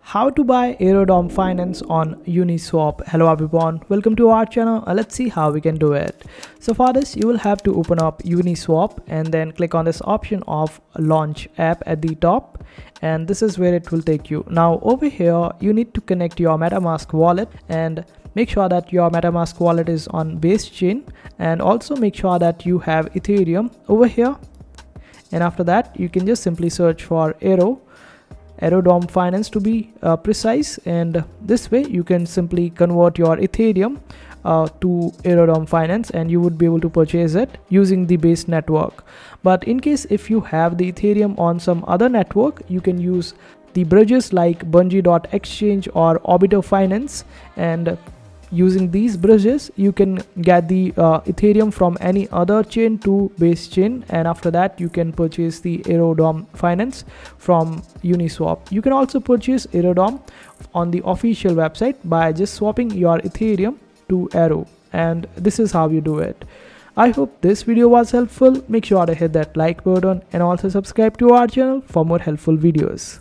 How to buy Aerodrome finance on Uniswap. Hello everyone, welcome to our channel. Let's see how we can do it. So for this you will have to open up Uniswap and then click on this option of launch app at the top, and this is where it will take you. Now over here you need to connect your MetaMask wallet and make sure that your MetaMask wallet is on base chain, and also make sure that you have Ethereum over here. And after that you can just simply search for Aerodrome finance to be precise, and this way you can simply convert your Ethereum to Aerodrome finance and you would be able to purchase it using the base network. But in case if you have the Ethereum on some other network, you can use the bridges like Bungee.exchange or Orbiter Finance, and using these bridges you can get the Ethereum from any other chain to base chain, and after that you can purchase the Aerodrome finance from Uniswap. You can also purchase Aerodrome on the official website by just swapping your Ethereum to Aero, and this is how you do it. I hope this video was helpful. Make sure to hit that like button and also subscribe to our channel for more helpful videos.